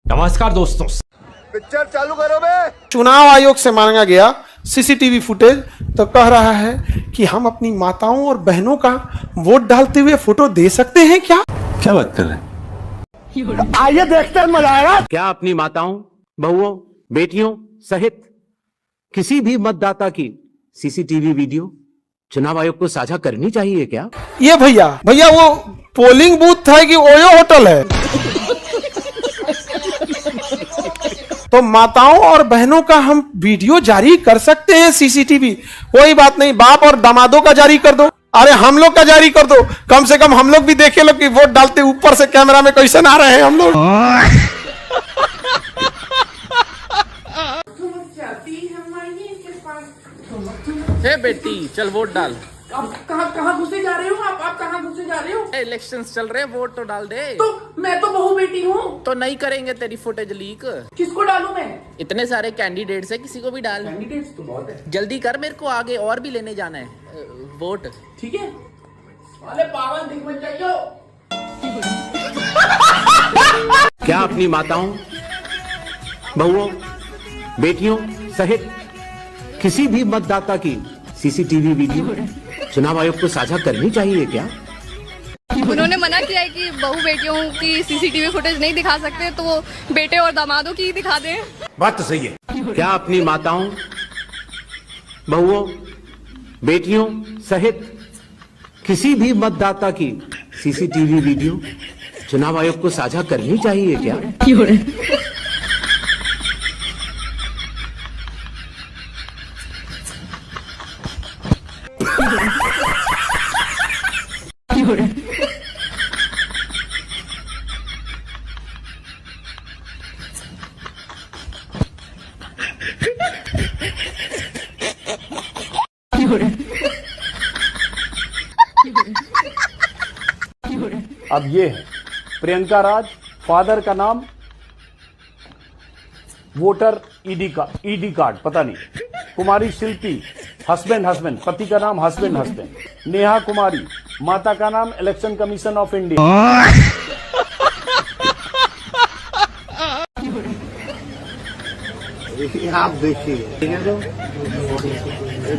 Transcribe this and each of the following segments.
नमस्कार दोस्तों। पिक्चर चालू करो बे। चुनाव आयोग से मांगा गया सीसीटीवी फुटेज तो कह रहा है कि हम अपनी माताओं और बहनों का वोट डालते हुए फोटो दे सकते हैं क्या? क्या बात कर रहे हैं? आइए देखते हैं, मजा आएगा। क्या अपनी माताओं, बहुओं, बेटियों सहित किसी भी मतदाता की सीसीटीवी वीडियो चुनाव आयोग को साझा करनी चाहिए क्या? ये भैया वो पोलिंग बूथ है कि ओयो होटल है? तो माताओं और बहनों का हम वीडियो जारी कर सकते हैं सीसीटीवी, कोई बात नहीं, बाप और दामादों का जारी कर दो, अरे हम लोग का जारी कर दो, कम से कम हम लोग भी देखे लो कि वोट डालते ऊपर से कैमरा में कैसे ना रहे हम लोग। हे बेटी चल वोट डाल। अब कहाँ घुसे जा रहे हो आप कहाँ घुसे जा रहे हो? इलेक्शंस चल रहे हैं, वोट तो डाल दे। तो मैं तो बहू बेटी हूँ। तो नहीं करेंगे तेरी फुटेज लीक। किसको डालूं मैं? इतने सारे कैंडिडेट्स है, किसी को भी डाल। कैंडिडेट्स तो बहुत है। जल्दी कर, मेरे को आगे और भी लेने जाना है वोट। ठीक है, अरे पागल दिख मत जाइयो। क्या अपनी माताओं, बहुओं, बेटियों सहित किसी भी मतदाता की सीसीटीवी वीडियो चुनाव आयोग को साझा करनी चाहिए क्या? उन्होंने मना किया है कि बहू बेटियों की सीसीटीवी फुटेज नहीं दिखा सकते, तो वो बेटे और दामादों की ही दिखा दें। बात तो सही है। क्या अपनी माताओं, बहुओं, बेटियों सहित किसी भी मतदाता की सीसीटीवी वीडियो चुनाव आयोग को साझा करनी चाहिए क्या? अब ये है प्रियंका राज, फादर का नाम वोटर ईडी कार्ड पता नहीं। कुमारी शिल्पी, हस्बैंड, पति का नाम हस्बैंड। नेहा कुमारी, माता का नाम इलेक्शन कमीशन ऑफ इंडिया। आप देखिए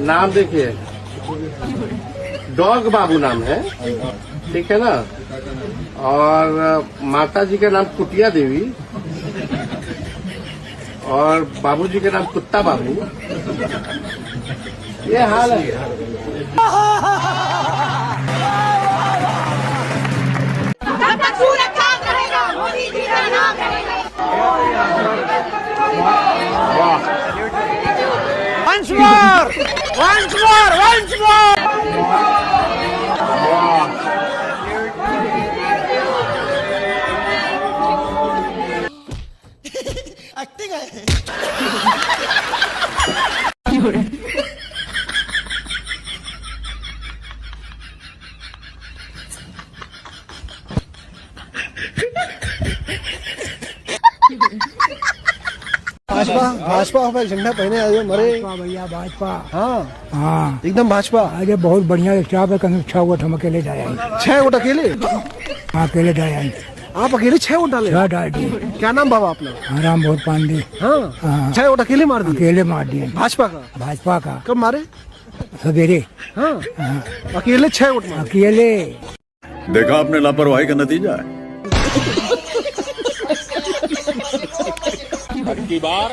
नाम, देखिए डॉग बाबू नाम है, ठीक है ना, और माता जी का नाम कुटिया देवी और बाबूजी का नाम कुत्ता बाबू। ये हाल है। Once more! भाजपा में झंडा पहने आए हो मरे भैया भाजपा। हाँ एकदम भाजपा। अरे बहुत बढ़िया स्टाफ है, कहीं 6 वोट हम अकेले जाए। 6 वोट अकेले? अकेले जाए। आप अकेले 6 वोट डाले? 6 डाल दिए। क्या नाम बाबा अपना? राम भोट पांडे। हाँ 6 वोट अकेले मार दिए? अकेले मार दिए। भाजपा का? कब मारे? सवेरे। हाँ अकेले 6 वोट मारे? अकेले। देखा आपने लापरवाही का नतीजा है। की बार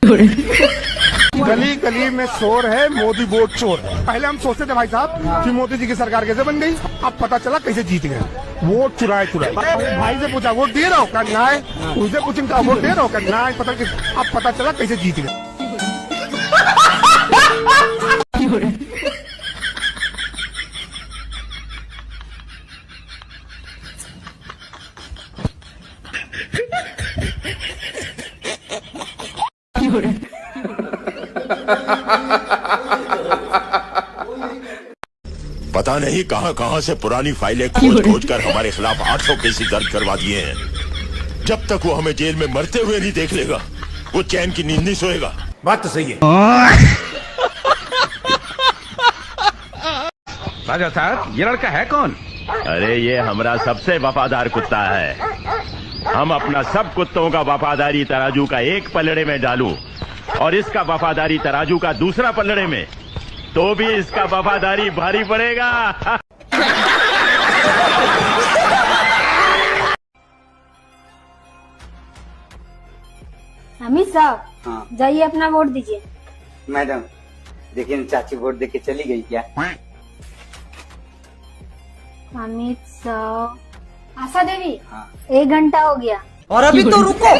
गली गली में शोर है, मोदी वोट चोर है। पहले हम सोचते थे भाई साहब कि मोदी जी की सरकार कैसे बन गई, अब पता चला कैसे जीत गए। वोट चुराए। भाई से पूछा वोट दिए रहो, कर ना है। उनसे पूछा वोट दे रहो, कर ना है। अब पता चला कैसे जीत गए। पता नहीं कहां से पुरानी फाइलें खोज कर हमारे खिलाफ 800 केस दर्ज करवा दिए हैं। जब तक वो हमें जेल में मरते हुए नहीं देख लेगा, वो चैन की नींद नहीं सोएगा। बात तो सही है। राजा साहब, ये लड़का है कौन? अरे ये हमारा सबसे वफादार कुत्ता है। हम अपना सब कुत्तों का वफादारी तराजू का एक पलड़े में डालूं और इसका वफादारी तराजू का दूसरा पलड़े में, तो भी इसका वफादारी भारी पड़ेगा। अमित साहब, जाइए अपना वोट दीजिए। मैडम देखिए, चाची वोट देके चली गई क्या? अमित साहब। आशा देवी, 1 घंटा हो गया। और अभी तो रुको,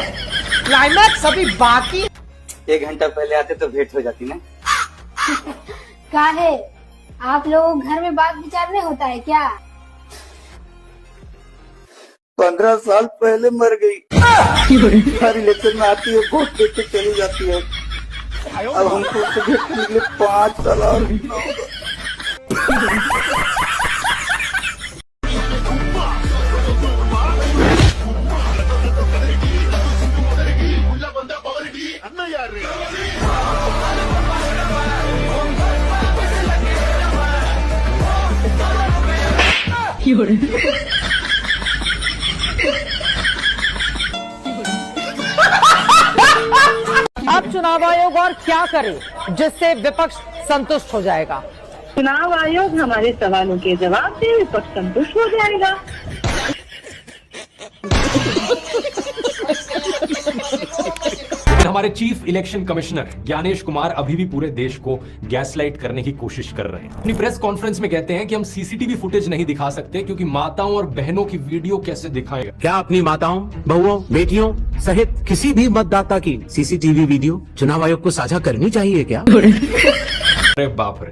क्लाइमैक्स अभी बाकी। 1 घंटा पहले आते तो भेंट हो जाती ना। क्या है, आप लोग घर में बात विचार नहीं होता है क्या? 15 साल पहले मर गई। हर इलेक्शन में आती है, वोट देके चली जाती है। अब हमको उससे भेंट करने के लिए 5 साल और। अब चुनाव आयोग और क्या करे जिससे विपक्ष संतुष्ट हो जाएगा? चुनाव आयोग हमारे सवालों के जवाब से विपक्ष संतुष्ट हो जाएगा। हमारे chief election commissioner Gyanesh Kumar अभी भी पूरे देश को गैसलाइट करने की कोशिश कर रहे हैं। अपनी प्रेस कॉन्फ्रेंस में कहते हैं कि हम सीसीटीवी फुटेज नहीं दिखा सकते क्योंकि माताओं और बहनों की वीडियो कैसे दिखाएगा। क्या अपनी माताओं, बहुओं, बेटियों सहित किसी भी मतदाता की सीसीटीवी वीडियो चुनाव आयोग को साझा करनी चाहिए क्या? अरे बाप रे,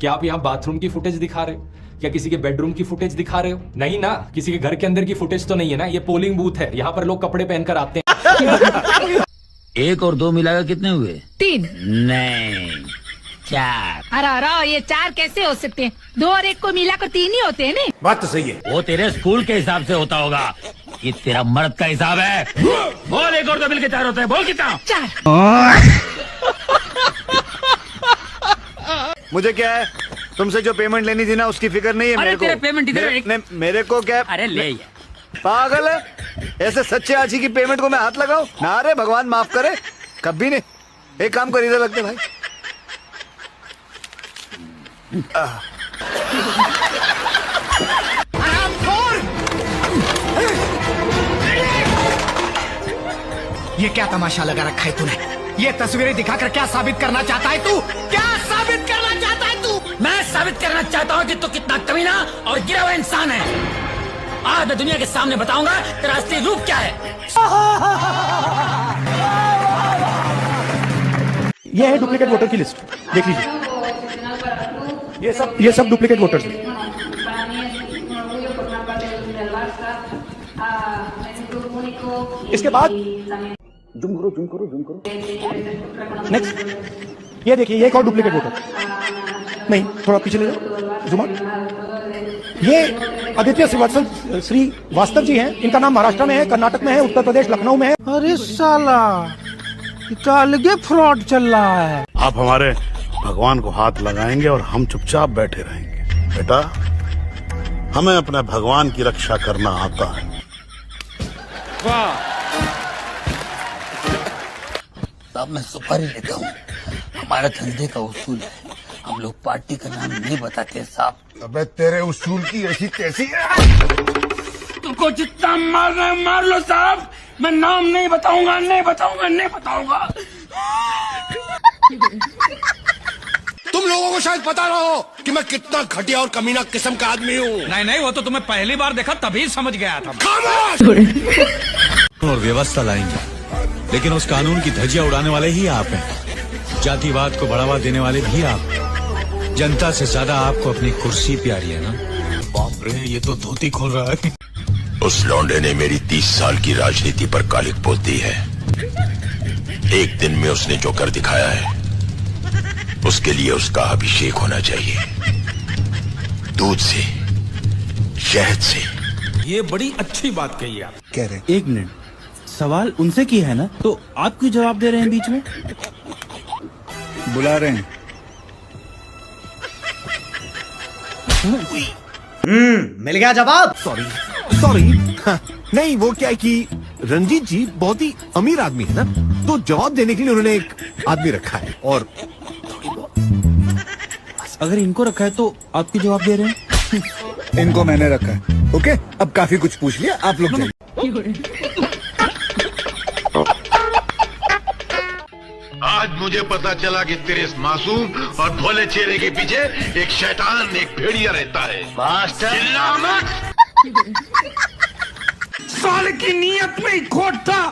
क्या आप यहाँ बाथरूम की फुटेज दिखा रहे हो? क्या किसी के बेडरूम की फुटेज दिखा रहे हो? नहीं ना, किसी के घर के अंदर की फुटेज तो नहीं है ना। ये पोलिंग बूथ है, यहाँ पर लोग कपड़े पहनकर आते हैं। 1 और 2 मिलाकर कितने हुए? 3 नहीं, 4। अरे ये 4 कैसे हो सकते हैं? 2 और 1 को मिलाकर 3 ही होते हैं ना। बात तो सही है। वो तेरे स्कूल के हिसाब से होता होगा, ये तेरा मर्द का हिसाब है। बोल 1 और 2 मिलकर 4 होते हैं, बोल कितना? 4। मुझे क्या है, तुमसे जो पेमेंट लेनी थी ना उसकी फिक्र नहीं है मेरे को। पेमेंट इधर मेरे को क्या? अरे ले पागल है, ऐसे सच्चे आजी की पेमेंट को मैं हाथ लगाऊं? ना रे, भगवान माफ करे, कभी नहीं। एक काम कर, इधर लगते भाई। ये क्या तमाशा लगा रखा है तूने? ये तस्वीरें दिखाकर क्या साबित करना चाहता है तू? क्या साबित करना चाहता है तू? मैं साबित करना चाहता हूँ कि तू कितना कमीना और गिरा हुआ इंसान है। आज मैं दुनिया के सामने बताऊंगा तेरा असली रूप क्या है। ये है डुप्लीकेट वोटर की लिस्ट, देख लीजिए। ये सब डुप्लीकेट वोटर्स हैं। इसके बाद जूम करो। नेक्स्ट, ये देखिए, ये एक और डुप्लीकेट वोटर। नहीं, थोड़ा पीछे ले जाओ, जूम आउट। ये आदित्य श्रीवास्तव जी हैं। इनका नाम महाराष्ट्र में है, कर्नाटक में है, उत्तर प्रदेश लखनऊ में है। अरे साला, अलगे फ्रॉड चल रहा है। आप हमारे भगवान को हाथ लगाएंगे और हम चुपचाप बैठे रहेंगे। बेटा, हमें अपने भगवान की रक्षा करना आता है। तब मैं सुपारी लेता हूँ, हमारा धंधे का उसूल है। हम लोग पार्टी का नाम नहीं बताते साहब। अबे तेरे उसूल की ऐसी तैसी तुमको जितना मारना है मार लो साहब, मैं नाम नहीं बताऊंगा। तुम लोगों को शायद पता ना हो कि मैं कितना घटिया और कमीना किस्म का आदमी हूँ। नहीं, वो तो तुम्हें पहली बार देखा तभी समझ गया था। खामोश! और व्यवस्था लाएंगे, लेकिन उस कानून की धज्जियां उड़ाने वाले ही आप हैं। जातिवाद को बढ़ावा देने वाले भी आप। जनता से ज्यादा आपको अपनी कुर्सी प्यारी है ना। बाप रे, ये तो धोती खोल रहा है। उस लौंडे ने मेरी 30 साल की राजनीति पर कालिक पोत दी है। एक दिन में उसने जो कर दिखाया है, उसके लिए उसका अभिषेक होना चाहिए, दूध से, शहद से। ये बड़ी अच्छी बात कही आप। कह रहे 1 मिनट, सवाल उनसे की है ना, तो आप क्यों जवाब दे रहे हैं बीच में? बुला रहे हैं। मिल गया जवाब। Sorry sorry. नहीं वो क्या है कि रंजीत जी बहुत ही अमीर आदमी है ना, तो जवाब देने के लिए उन्होंने एक आदमी रखा है। और अगर इनको रखा है तो आप क्यों जवाब दे रहे हैं? इनको मैंने रखा है। ओके, अब काफी कुछ पूछ लिया, आप लोग जाइए। आज मुझे पता चला कि तेरे इस मासूम और भोले चेहरे के पीछे एक शैतान, एक भेड़िया रहता है। मास्टर चिल्ला मत। साले की नीयत में ही खोट था।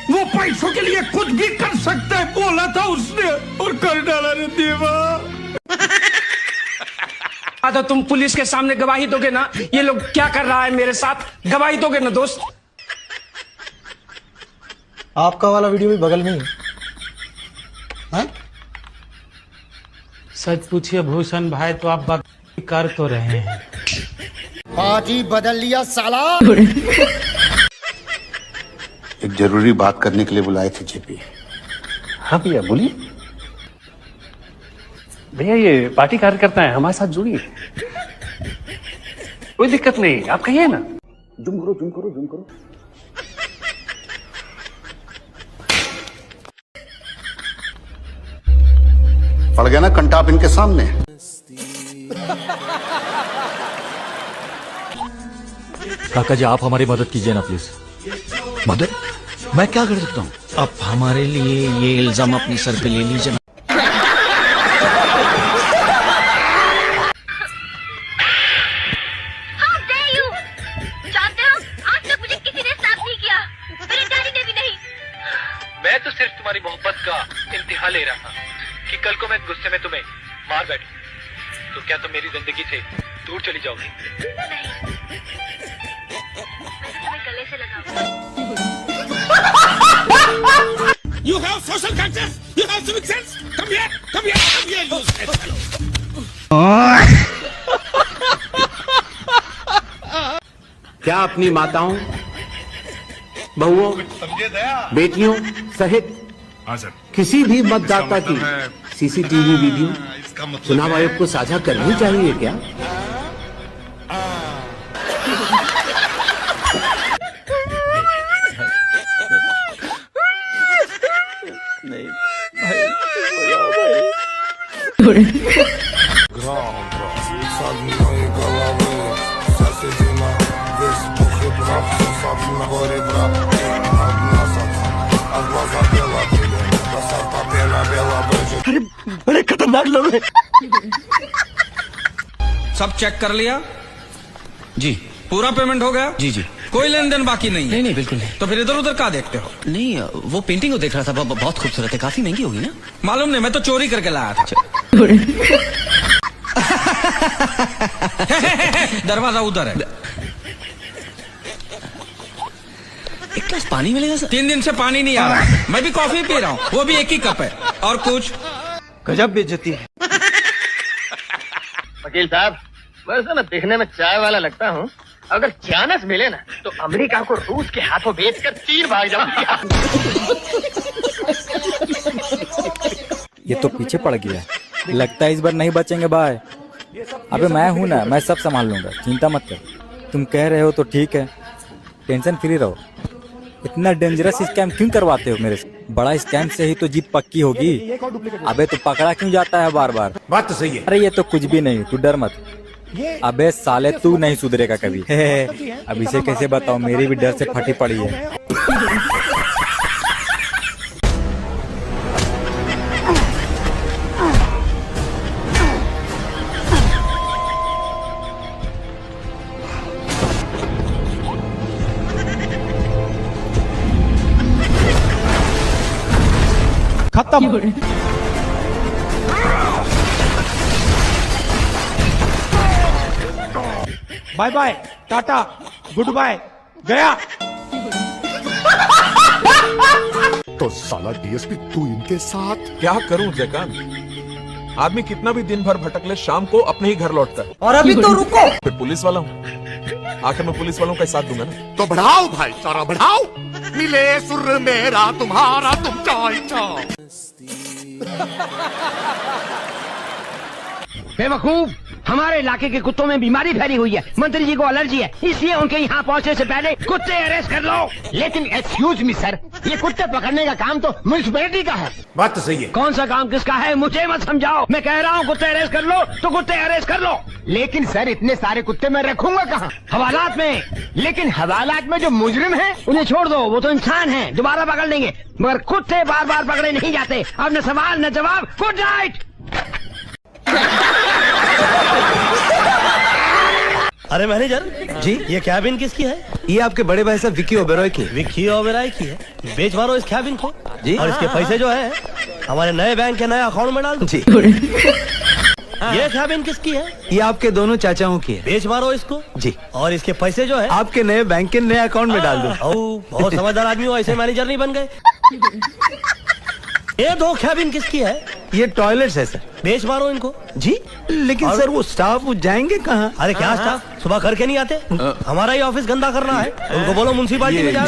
वो पैसों के लिए कुछ भी कर सकता है बोला था उसने, और कर डाला रे देवा। तो तुम पुलिस के सामने गवाही दोगे ना? ये लोग क्या कर रहा है मेरे साथ, गवाही दोगे ना दोस्त? आपका वाला वीडियो भी बगल में ही है। सच पूछिए भूषण भाई, तो आप बाकी कर तो रहे हैं। पार्टी बदल लिया साला। एक जरूरी बात करने के लिए बुलाए थे जेपी। हाँ भैया बोलिए। भैया ये पार्टी कार्यकर्ता है, हमारे साथ जुड़िए, कोई दिक्कत नहीं, आप कहिए ना। जुम करो जुम करो जुम करो। पड़ गया ना कंटाप इनके सामने। काका जी आप हमारी मदद कीजिए ना प्लीज। मदद? मैं क्या कर सकता हूँ? आप हमारे लिए ये इल्जाम अपने सर पे ले लीजिए। मैं तो सिर्फ तुम्हारी मोहब्बत का इम्तिहान ले रहा था कि कल को मैं गुस्से में तुम्हें मार बैठूं, तो क्या तुम मेरी जिंदगी से दूर चली जाओगी? नहीं, मैं तो तुम्हें गले से लगाऊंगा। You have social conscience, you have civic sense. Come here, come here, come here, you क्या अपनी माताओं, बहुओं, बेटियों सहित किसी भी मतदाता की सीसीटीवी वीडियो चुनाव आयोग को साझा करनी चाहिए क्या? नहीं बड़े खतरनाक लोग हैं। सब चेक कर लिया जी? पूरा पेमेंट हो गया? जी जी। कोई लेन देन बाकी नहीं है? नहीं नहीं बिल्कुल नहीं। तो फिर इधर उधर क्या देखते हो? नहीं वो पेंटिंग को देख रहा था, बहुत खूबसूरत है, काफी महंगी होगी ना? मालूम नहीं, मैं तो चोरी करके लाया था। दरवाजा उधर है। एक ग्लास पानी मिलेगा सर? 3 दिन से पानी नहीं आ रहा। मैं भी कॉफी पी रहा हूँ, वो भी एक ही कप है। और कुछ? गजब बेइज्जती है। वकील साहब, वैसे मैं दिखने में चाय वाला लगता हूँ, अगर चानस मिले ना तो अमेरिका को रूस के हाथों बेचकर चीर भाग जाऊंगा। ये तो पीछे पड़ गया, लगता है इस बार नहीं बचेंगे भाई। अबे मैं हूं ना, मैं सब संभाल लूंगा, चिंता मत कर। तुम कह रहे हो तो ठीक है, टेंशन फ्री रहो। इतना डेंजरस स्कैम क्यों करवाते हो मेरे से? बड़ा स्कैम से ही तो जीत पक्की होगी। अबे तो पकड़ा क्यों जाता है बार बार? बात तो सही है। अरे ये तो कुछ भी नहीं, तू डर मत। अबे साले तू नहीं सुधरेगा कभी। अब इसे कैसे बताओ, मेरी भी डर से फटी पड़ी है। खत्म। Bye bye, ta-ta, good bye. तो साला डीएसपी तू इनके साथ क्या करूं जयकांत, आदमी कितना भी दिन भर भटक ले, शाम को अपने ही घर लौटता है। और अभी तो रुको, फिर पुलिस वाला हूँ, आखिर मैं पुलिस वालों का साथ दूंगा ना। तो बढ़ाओ भाई, सारा बढ़ाओ। मिले सुर मेरा तुम्हारा, तुम चाय चाय। बेवकूफ, हमारे इलाके के कुत्तों में बीमारी फैली हुई है, मंत्री जी को एलर्जी है, इसलिए उनके यहाँ पहुँचने से पहले कुत्ते अरेस्ट कर लो। लेकिन एक्सक्यूज मी सर, ये कुत्ते पकड़ने का काम तो म्युनिसिपैलिटी का है। बात तो सही है। कौन सा काम किसका है मुझे मत समझाओ। मैं कह रहा हूँ कुत्ते अरेस्ट कर लो तो कुत्ते अरेस्ट कर लो। लेकिन सर इतने सारे कुत्ते मैं रखूंगा कहाँ? हवालात में। लेकिन हवालात में जो मुजरिम है उन्हें छोड़ दो, वो तो इंसान है, दोबारा पकड़ लेंगे, मगर कुत्ते बार बार पकड़े नहीं जाते। अब न सवाल न जवाब, गुड नाइट। अरे मैनेजर जी, ये कैबिन किसकी है? ये आपके बड़े भाई साहब विक्की ओबेरॉय की। विक्की ओबेरॉय की है? बेच मारो इस कैबिन को जी, और इसके पैसे जो है हमारे नए बैंक के नए अकाउंट में डाल दो जी। ये कैबिन किसकी है? ये आपके दोनों चाचाओं की है। बेच मारो इसको जी, और इसके पैसे जो है आपके नए बैंक के नए अकाउंट में डाल दो। बहुत समझदार आदमी हो, ऐसे मैनेजर नहीं बन गए। ये दो कैबिन किसकी है? ये टॉयलेट्स है सर। बेच मारो इनको जी। लेकिन सर वो स्टाफ वो जाएंगे कहाँ? अरे क्या स्टाफ सुबह करके नहीं आते? हमारा ही ऑफिस गंदा करना है, उनको बोलो म्युनिसिपालिटी में जाओ।